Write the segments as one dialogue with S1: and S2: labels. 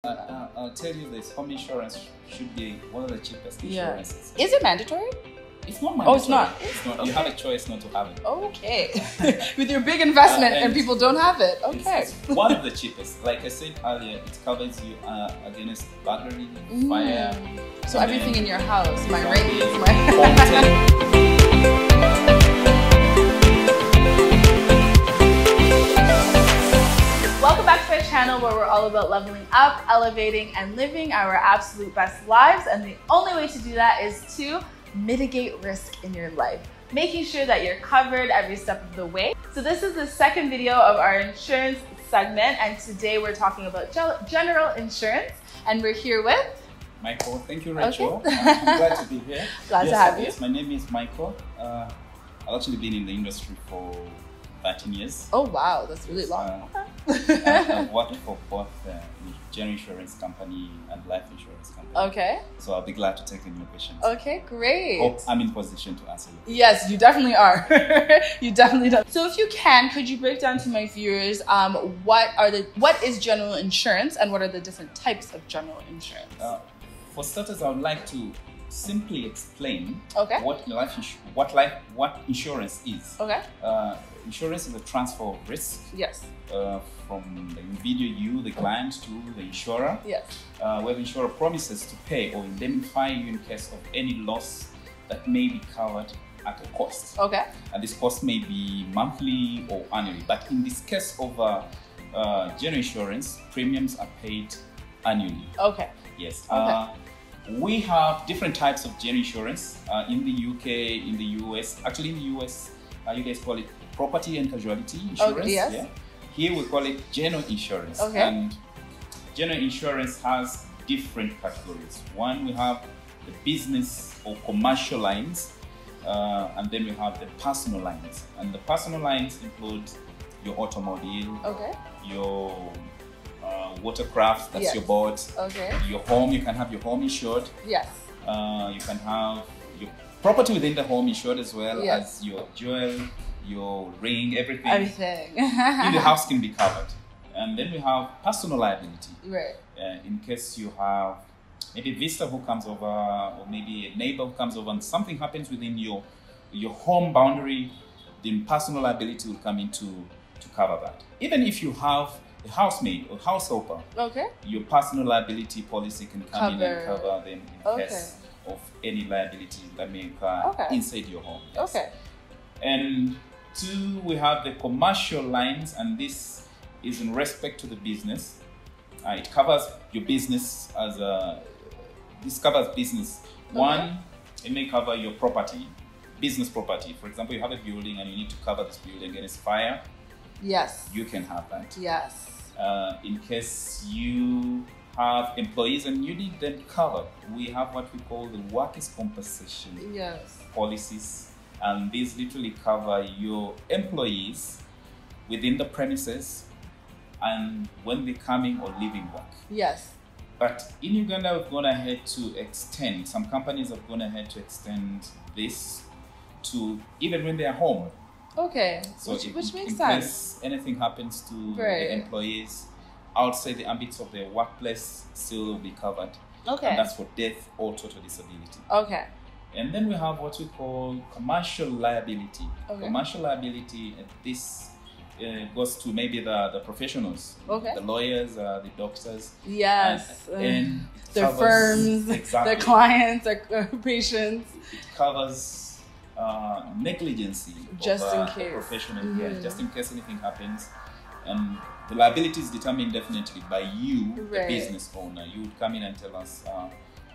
S1: I'll tell you this, home insurance should be one of the cheapest insurances.
S2: Is it mandatory?
S1: It's not mandatory.
S2: Oh, it's not?
S1: It's not.
S2: Okay.
S1: You have a choice not to have it.
S2: Okay. With your big investment and people don't have it. Okay.
S1: It's one of the cheapest. Like I said earlier, it covers you against burglary, fire.
S2: So everything in your house, my
S1: Exactly.
S2: rates, my... Welcome back to my channel where we're all about leveling up, elevating, and living our absolute best lives. And the only way to do that is to mitigate risk in your life, making sure that you're covered every step of the way. So this is the second video of our insurance segment, and today we're talking about general insurance, and we're here with
S1: Michael. Thank you, Rachel.
S2: Okay.
S1: I'm glad to be here.
S2: Glad to have you.
S1: Yes, my name is Michael. I've actually been in the industry for 13 years.
S2: Oh wow, that's really long.
S1: I've worked for both general insurance company and life insurance company.
S2: Okay.
S1: So I'll be glad to take any more questions.
S2: Okay, great.
S1: Hope I'm in position to answer you.
S2: Yes, you definitely are. You definitely do. So if you can, could you break down to my viewers what is general insurance and what are the different types of general insurance?
S1: For starters, I would like to simply explain what insurance is.
S2: Okay.
S1: Insurance is a transfer of risk.
S2: Yes.
S1: From the individual, you, the client, to the insurer.
S2: Yes.
S1: Where the insurer promises to pay or indemnify you in case of any loss that may be covered at a cost.
S2: Okay. And
S1: this cost may be monthly or annually. But in this case of general insurance, premiums are paid annually.
S2: Okay.
S1: Yes.
S2: Okay.
S1: We have different types of general insurance in the UK, in the US. Actually, in the US, you guys call it property and casualty insurance.
S2: Okay, yes.
S1: Yeah? Here we call it general insurance.
S2: Okay.
S1: And general insurance has different categories. One, we have the business or commercial lines, and then we have the personal lines. And the personal lines include your automobile, your watercraft, that's your boat, your home, you can have your home insured. Yes. You can have your property within the home insured as well as your jewel, your ring, everything. In the house can be covered. And then we have personal liability. Right. In case you have maybe a visitor who comes over, or maybe a neighbor who comes over and something happens within your home boundary, then personal liability will come in to cover that. Even if you have a housemaid or house helper, your personal liability policy can come in and cover them in case of any liability that may occur inside your home. Yes. And two, we have the commercial lines, and this is in respect to the business. It covers your business this covers business. One, it may cover your property, business property. For example, you have a building and you need to cover this building against fire. Yes. You can have that. Yes. In case you have employees and you need them covered, we have what we call the workers' compensation policies. And these literally cover your employees within the premises and when they're coming or leaving work. Yes. But in Uganda, we've gone ahead to extend, some companies have gone ahead to extend this to even when they're home. Okay, so which makes sense. In case anything happens to the employees outside the ambits of their workplace, still will be covered. Okay. And that's for death or total disability. Okay. And then we have what we call commercial liability. Okay. Commercial liability, this goes to maybe the professionals, the lawyers, the doctors. Yes. And their firms, their clients, their patients. It covers negligence just in case professional just in case anything happens, and the liability is determined definitely by you, the business owner. You would come in and tell us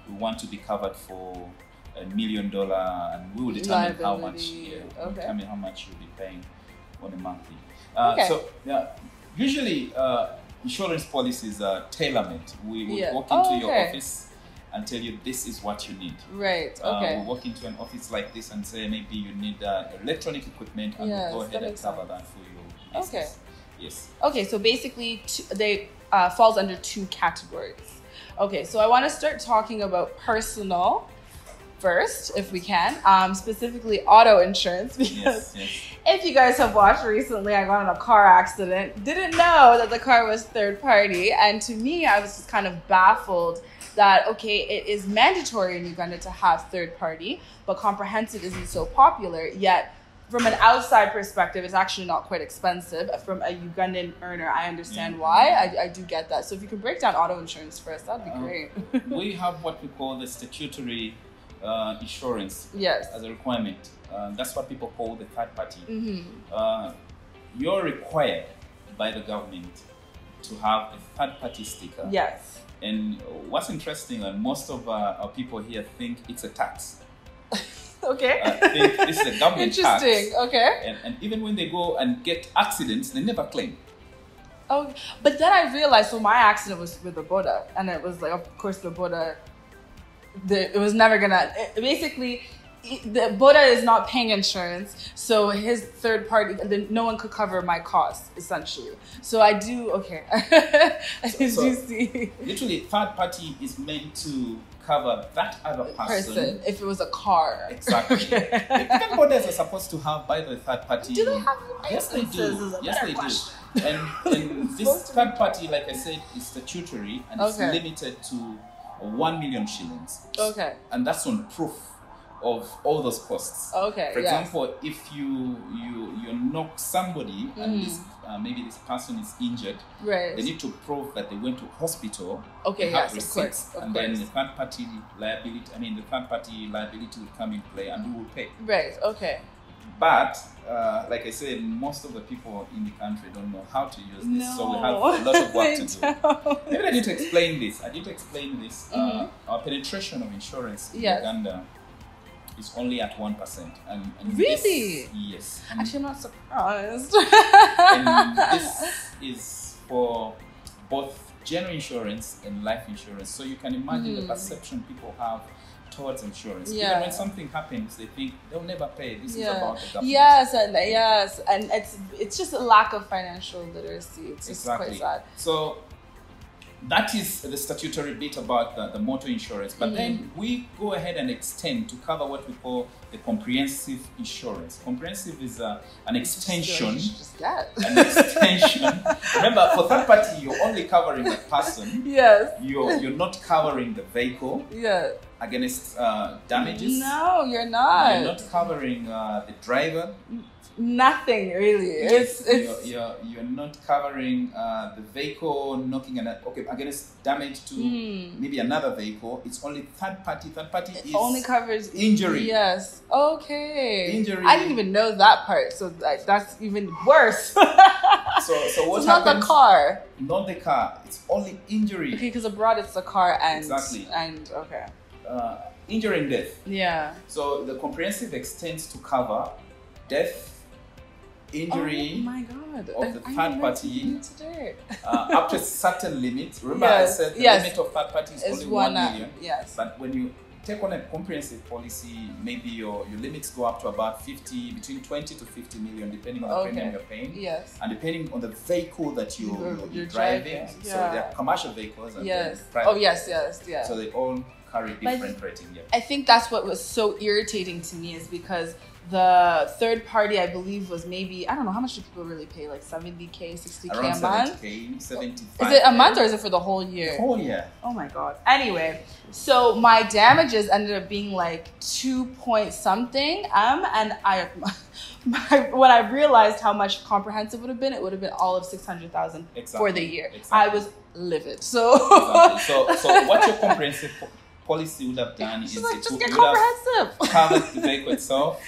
S1: we want to be covered for $1 million, and we will determine how much determine how much you'll be paying on a monthly. So usually insurance policies are tailor-made. We will walk into your office and tell you this is what you need. Right, okay. We'll walk into an office like this and say maybe you need electronic equipment, and we'll go ahead and cover that for you. Okay. Yes. Okay, so basically they falls under two categories. Okay, so I want to start talking about personal
S2: first, if we can, specifically auto insurance, because if you guys have watched recently, I got in a car accident, didn't know that the car was third party, and to me, I was just kind of baffled that, okay, it is mandatory in Uganda to have third party, but comprehensive isn't so popular, yet from an outside perspective, it's actually not quite expensive. From a Ugandan earner, I understand why. I do get that. So if you can break down auto insurance for us, that'd be great.
S1: We have what we call the statutory insurance as a requirement. That's what people call the third party. You're required by the government to have a third party sticker.
S2: Yes.
S1: And what's interesting, and most of our people here think it's a tax.
S2: Okay.
S1: Think this is a government tax.
S2: Interesting. Okay.
S1: And even when they go and get accidents, they never claim.
S2: Oh, but then I realized, so my accident was with the Boda, and it was like, of course, the Boda, it was never gonna, basically, the Boda is not paying insurance, so his third party, no one could cover my costs, essentially. So I do, okay. I do see.
S1: Literally, third party is meant to cover that other person.
S2: If it was a car.
S1: Exactly. Even borders are supposed to have by the third party.
S2: Do they have
S1: Yes, they do. Yes, they do. And this third party, like I said, is statutory and it's limited to 1 million shillings.
S2: Okay.
S1: And that's on proof of all those costs.
S2: Okay.
S1: For example, if you knock somebody and this maybe this person is injured,
S2: right,
S1: they need to prove that they went to hospital.
S2: Okay.
S1: Have
S2: yes.
S1: receipts,
S2: Of
S1: and
S2: course.
S1: then the third party liability. The third party liability will come in play, and we will pay.
S2: Right. Okay.
S1: But like I said, most of the people in the country don't know how to use this, so we have a lot of work to do. Maybe I need to explain this. Our penetration of insurance in Uganda is only at 1%. And
S2: really?
S1: Yes.
S2: Actually, I'm not surprised.
S1: And this is for both general insurance and life insurance. So you can imagine the perception people have towards insurance. Even when something happens, they think they'll never pay. This is about the government.
S2: Yes, and it's just a lack of financial literacy. It's just quite sad.
S1: So that is the statutory bit about the motor insurance. But then we go ahead and extend to cover what we call the comprehensive insurance. Comprehensive is an extension. An extension. Remember, for third party, you're only covering the person.
S2: Yes.
S1: You're not covering the vehicle. Against damages.
S2: No, you're not.
S1: You're not covering the driver.
S2: Nothing really.
S1: You're not covering the vehicle knocking against damage to maybe another vehicle. It's only third party. Third party
S2: only covers
S1: injury.
S2: Yes. Okay.
S1: Injury.
S2: I didn't even know that part. So that's even worse.
S1: So what happens?
S2: Not the car.
S1: Not the car. It's only injury.
S2: Okay, because abroad it's the car and
S1: exactly.
S2: And okay.
S1: Injury and death.
S2: Yeah.
S1: So the comprehensive extends to cover death, injury of the third party up to a certain limit. Remember I said the limit of third party is only 1 million.
S2: Yes.
S1: But when you take on a comprehensive policy, maybe your limits go up to about between 20 to 50 million, depending on the premium you're paying.
S2: Yes.
S1: And depending on the vehicle that you're driving. So there are commercial vehicles and private vehicles. So they all carry different rating.
S2: I think that's what was so irritating to me, is because the third party, I believe, was maybe, I don't know, how much do people really pay? Like 70K, 60K
S1: around
S2: a month?
S1: 70K, 75.
S2: Is it a month or is it for the whole year?
S1: The whole year.
S2: Oh my God. Anyway, so my damages ended up being like 2 point something. And when I realized how much comprehensive would have been, it would have been all of 600,000 for the year. Exactly. I was livid. So
S1: what your comprehensive policy would have done is
S2: like,
S1: it would
S2: have
S1: covered the vehicle itself.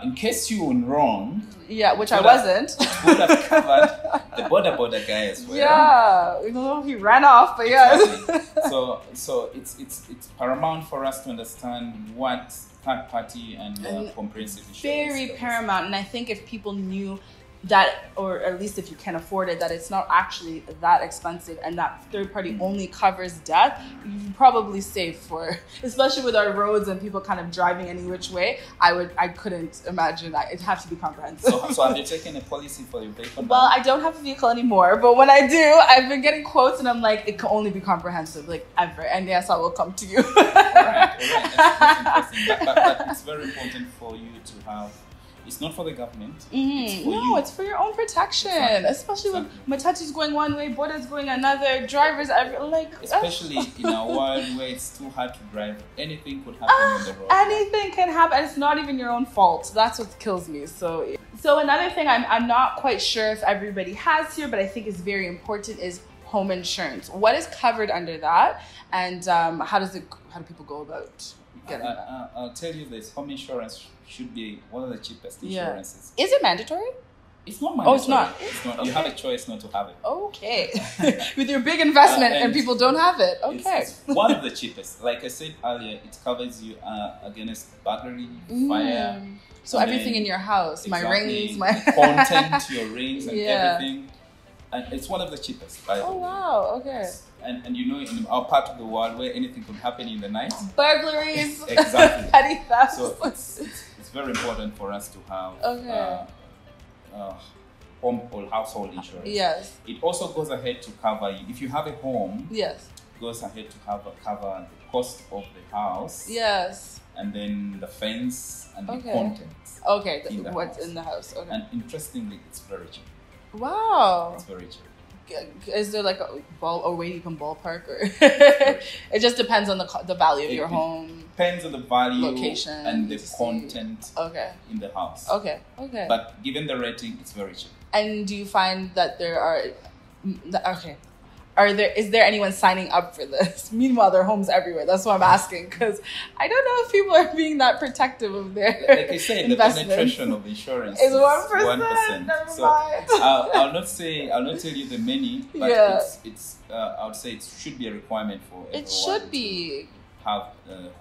S1: In case you were wrong,
S2: which I wasn't,
S1: it would have covered the border guy as well.
S2: Yeah, we don't know if he ran off, but
S1: exactly. So it's paramount for us to understand what third party and comprehensive insurance
S2: very paramount. And I think if people knew that, or at least if you can afford it, that it's not actually that expensive, and that third party only covers death, you're probably safe for, especially with our roads and people kind of driving any which way. I couldn't imagine that. It'd have to be comprehensive.
S1: So have you taken a policy for your vehicle?
S2: Well, I don't have a vehicle anymore, but when I do, I've been getting quotes, and I'm like, it can only be comprehensive, like ever. And yes, I will come to you.
S1: All right. That's interesting. But it's very important for you to have. It's not for the government. It's for you.
S2: It's for your own protection.
S1: Exactly.
S2: Especially when Matatu's going one way, Boda's going another, drivers,
S1: especially in a world where it's too hard to drive, anything could happen on the road.
S2: Anything can happen. It's not even your own fault. That's what kills me. So another thing I'm not quite sure if everybody has here, but I think is very important is home insurance. What is covered under that, and how do people go about getting that?
S1: I'll tell you this: home insurance should be one of the cheapest insurances.
S2: Is it mandatory?
S1: It's not mandatory.
S2: Oh, it's not.
S1: Okay. You have a choice not to have it.
S2: Okay. With your big investment and people don't have it. Okay.
S1: It's one of the cheapest. Like I said earlier, it covers you against burglary, fire.
S2: So everything in your house, my rings, my
S1: content, your rings and everything. And it's one of the cheapest, by the way.
S2: Oh, wow. Okay.
S1: And you know, in our part of the world where anything could happen in the night.
S2: Burglaries.
S1: Exactly.
S2: Petty thefts.
S1: So it's very important for us to have home or household insurance.
S2: Yes.
S1: It also goes ahead to cover you. If you have a home,
S2: yes,
S1: it goes ahead to cover the cost of the house.
S2: Yes.
S1: And then the fence and the contents.
S2: Okay,
S1: what's
S2: in the house. Okay.
S1: And interestingly, it's very cheap.
S2: Wow.
S1: It's very cheap.
S2: Is there like a way you can ballpark, or it just depends on the value of your home?
S1: Depends on the value, location, and the content in the house.
S2: Okay.
S1: But given the rating, it's very cheap.
S2: And do you find that there are is there anyone signing up for this? Meanwhile, there are homes everywhere. That's why I'm asking, because I don't know if people are being that protective of their
S1: like I said, the penetration of insurance
S2: is 1%. Never
S1: so I'll not tell you the many, but it's I would say it should be a requirement for everyone.
S2: It should be
S1: have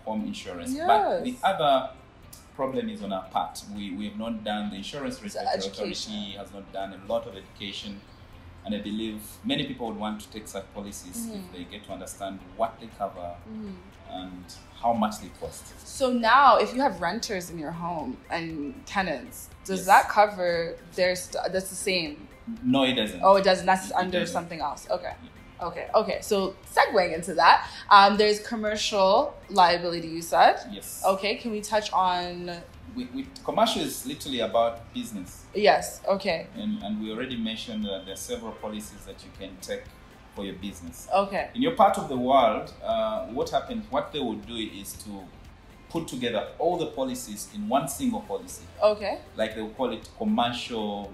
S1: home insurance.
S2: Yes.
S1: But the other problem is on our part. We have not done, the insurance regulatory authority has not done a lot of education. And I believe many people would want to take such policies if they get to understand what they cover and how much they cost.
S2: So now, if you have renters in your home and tenants, does that cover that's the same?
S1: No, it doesn't.
S2: Oh, it doesn't. That's under something else. Okay. Yeah. Okay. So segueing into that, there's commercial liability, you said?
S1: Yes.
S2: Okay. Can we touch on...
S1: Commercial is literally about business.
S2: Yes, okay.
S1: And we already mentioned that there are several policies that you can take for your business.
S2: Okay.
S1: In your part of the world, what they would do is to put together all the policies in one single policy.
S2: Okay.
S1: Like they would call it commercial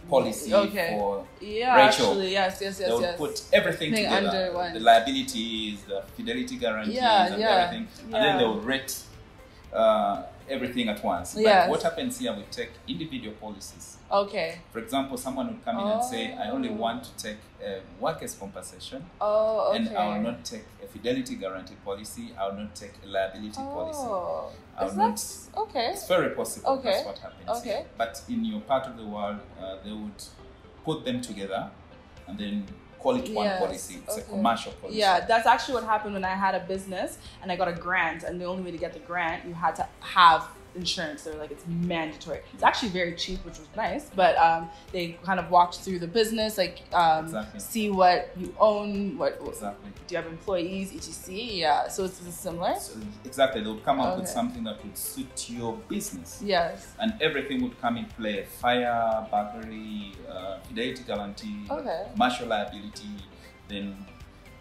S1: policy for Rachel.
S2: Actually, yes.
S1: They would put everything together.
S2: Under one.
S1: The liabilities, the fidelity guarantees and everything. And then they would rate everything at once. But what happens here, we take individual policies.
S2: Okay.
S1: For example, someone would come in and say, I only want to take a workers' compensation.
S2: Oh, okay.
S1: And I will not take a fidelity guarantee policy. I will not take a liability policy.
S2: Okay.
S1: It's very possible.
S2: Okay.
S1: That's what happens here. But in your part of the world, they would put them together and then call it one policy. It's a commercial policy.
S2: Yeah, that's actually what happened when I had a business and I got a grant, and the only way to get the grant, you had to have insurance. They were like, it's mandatory. It's actually very cheap, which was nice, but they kind of walked through the business, like see what you own, do you have employees, etc. Yeah, so it's similar.
S1: So exactly, they would come up with something that would suit your business.
S2: Yes.
S1: And everything would come in play: fire, burglary, fidelity guarantee, commercial liability, then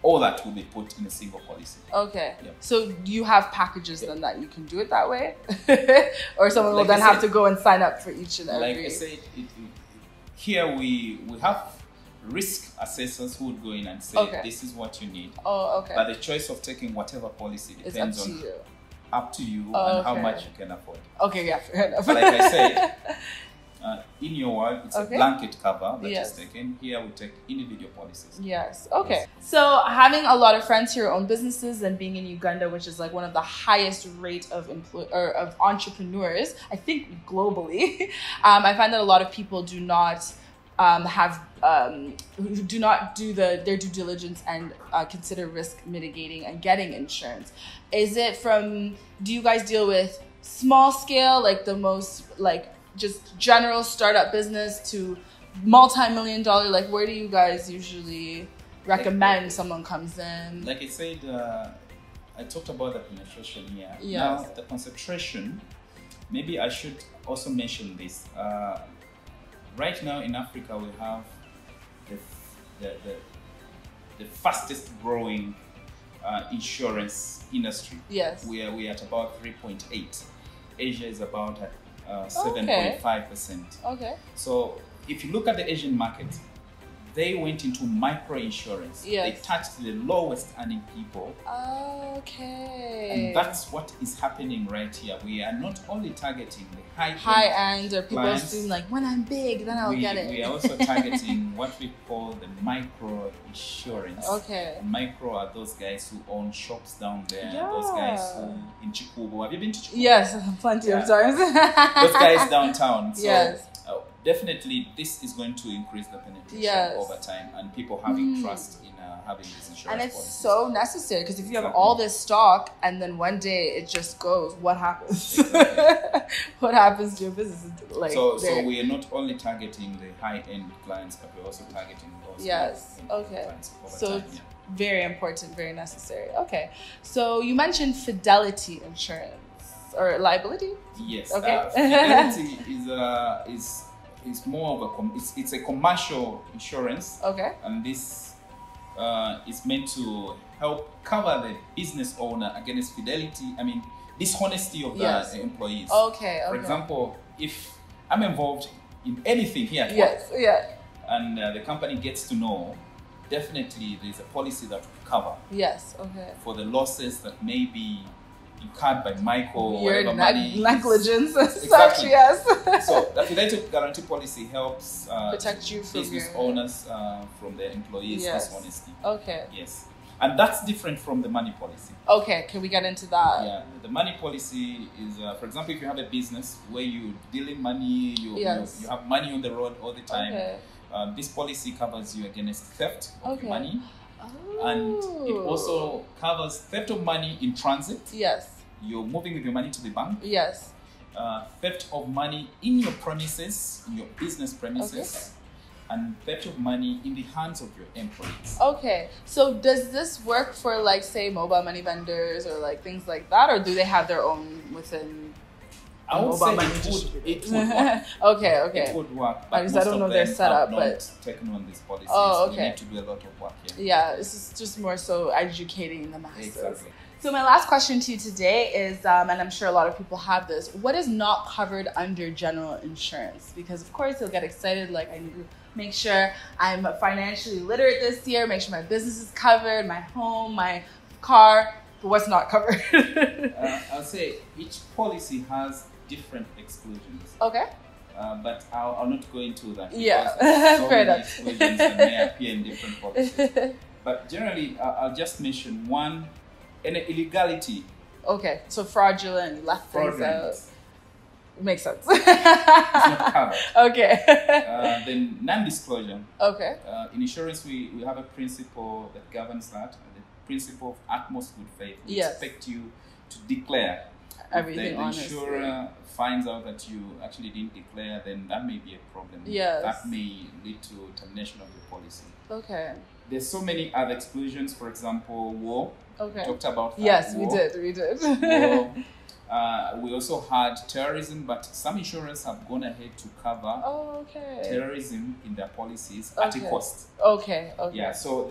S1: all that will be put in a single policy. Okay. Yep.
S2: So do you have packages then that you can do it that way? Or someone will then have to go and sign up for each and every...
S1: Like I said, here we have risk assessors who would go in and say, this is what you need.
S2: Oh, okay.
S1: But the choice of taking whatever policy depends
S2: up to you
S1: and how much you can afford.
S2: Okay, yeah, fair enough.
S1: But like I said, In your world, it's a blanket cover that is taken. Here we take individual policies.
S2: Yes. Okay. Yes. So having a lot of friends who own businesses and being in Uganda, which is like one of the highest rate of of entrepreneurs, I think globally, I find that a lot of people do not do not do their due diligence and consider risk mitigating and getting insurance. Is it do you guys deal with small scale, like the most like just general startup business, to multi-million-dollar? Like, where do you guys usually recommend someone comes in?
S1: Like I said, I talked about the penetration here.
S2: Yes.
S1: Now, the concentration, maybe I should also mention this. Right now in Africa, we have the fastest growing insurance industry.
S2: Yes.
S1: We are at about 3.8. Asia is about 7.5%.
S2: Okay.
S1: So if you look at the Asian market, they went into micro insurance.
S2: Yes.
S1: They touched the lowest earning people.
S2: Okay.
S1: And that's what is happening right here. We are not only targeting the
S2: high end, or people assume like, when I'm big, then I'll get it.
S1: We are also targeting what we call the micro insurance.
S2: Okay.
S1: Micro are those guys who own shops down there. Yeah. Those guys who in Chikubu. Have you been to Chikubu?
S2: Yes, plenty of times.
S1: Those guys downtown. So,
S2: yes.
S1: Definitely, this is going to increase the penetration over time, and people having trust in having this insurance.
S2: And it's
S1: policies.
S2: So necessary, because if you have all this stock and then one day it just goes, what happens?
S1: Exactly.
S2: What happens to your business? Like,
S1: so we are not only targeting the high-end clients, but we're also targeting those clients over time.
S2: Very important, very necessary. Okay, so you mentioned fidelity insurance or liability.
S1: Yes.
S2: Okay.
S1: Fidelity is more of it's a commercial insurance.
S2: Okay.
S1: And this is meant to help cover the business owner against dishonesty of the employees.
S2: Okay.
S1: For example, if I'm involved in anything here at
S2: work,
S1: and the company gets to know, definitely there's a policy that will cover.
S2: Yes. Okay.
S1: For the losses that may be incurred by Michael,
S2: your negligence.
S1: Exactly.
S2: Yes.
S1: So the fidelity guarantee policy helps
S2: protect you from
S1: business owners from their employees' dishonesty.
S2: Okay.
S1: Yes. And that's different from the money policy.
S2: Okay, can we get into that?
S1: Yeah, the money policy is, for example, if you have a business where you deal in money, you have money on the road all the time.
S2: Okay.
S1: This policy covers you against theft of
S2: okay.
S1: money.
S2: Oh.
S1: And it also covers theft of money in transit.
S2: Yes.
S1: You're moving with your money to the bank.
S2: Yes.
S1: Theft of money in your premises, in your business premises. Okay. And theft of money in the hands of your employees.
S2: Okay. So does this work for, like, say, mobile money vendors or like things like that? Or do they have their own within
S1: I would say it would work.
S2: Okay.
S1: It would work. But
S2: because I don't know their setup, but
S1: taken on this policy.
S2: Oh, okay.
S1: So we need to do a lot of work here.
S2: Yeah, this is just more so educating the masses.
S1: Exactly.
S2: So my last question to you today is, and I'm sure a lot of people have this, what is not covered under general insurance? Because of course you'll get excited, like, I need to make sure I'm financially literate this year, make sure my business is covered, my home, my car, but what's not covered?
S1: I'll say each policy has different exclusions.
S2: Okay.
S1: But I'll not go into that.
S2: Yeah,
S1: so
S2: fair
S1: many
S2: enough.
S1: exclusions that may appear in different policies. But generally, I'll just mention one. An illegality. Okay,
S2: so fraudulent, left things out. Makes sense.
S1: It's not covered.
S2: Okay.
S1: Then non-disclosure.
S2: Okay.
S1: In insurance, we have a principle that governs that, the principle of utmost good faith. We expect you to declare.
S2: Everything
S1: if the insurer finds out that you actually didn't declare, then that may be a problem.
S2: Yes.
S1: That may lead to termination of your policy.
S2: Okay.
S1: There's so many other exclusions. For example, war.
S2: Okay.
S1: We talked about that.
S2: Yes,
S1: war.
S2: we did.
S1: War. We also had terrorism, but some insurers have gone ahead to cover terrorism in their policies at a cost.
S2: Okay.
S1: Yeah, so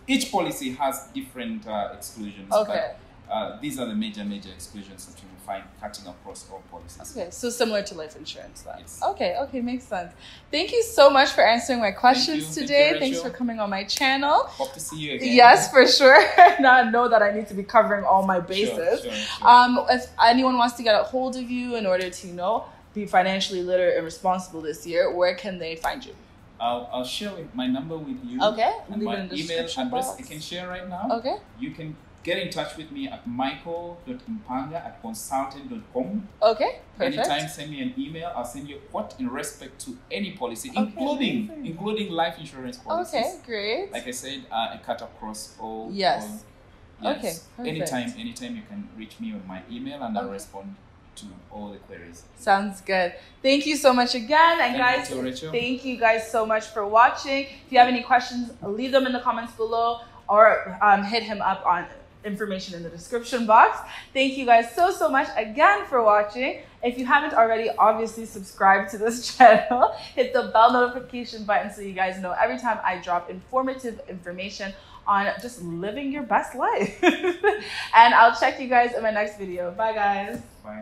S1: each policy has different exclusions.
S2: Okay.
S1: But these are the major exclusions that you will find cutting across all policies.
S2: Okay, so similar to life insurance then.
S1: Yes.
S2: Okay, makes sense. Thank you so much for answring my questions today. Thanks for coming on my channel.
S1: Hope to see you again.
S2: Yes, for sure. Now I know that I need to be covering all my bases.
S1: Sure.
S2: If anyone wants to get a hold of you in order to, be financially literate and responsible this year, where can they find you?
S1: I'll share my number with you.
S2: Okay.
S1: And
S2: leave
S1: my
S2: it in the
S1: email
S2: description
S1: address
S2: box.
S1: I can share right now.
S2: Okay.
S1: You can get in touch with me at michael.mpanga@consultant.com.
S2: Okay. Perfect.
S1: Anytime, send me an email. I'll send you a quote in respect to any policy,
S2: Okay,
S1: including life insurance policies.
S2: Okay, great.
S1: Like I said, I cut across all.
S2: Yes.
S1: Yes.
S2: Okay, perfect.
S1: Anytime you can reach me on my email, and I'll respond to all the queries.
S2: Sounds good. Thank you so much again. And guys, thank you guys so much for watching. If you have any questions, leave them in the comments below, or hit him up on information in the description box. Thank you guys so much again for watching. If you haven't already, obviously subscribe to this channel. Hit the bell notification button so you guys know every time I drop informative information on just living your best life. And I'll check you guys in my next video. Bye guys.
S1: Bye.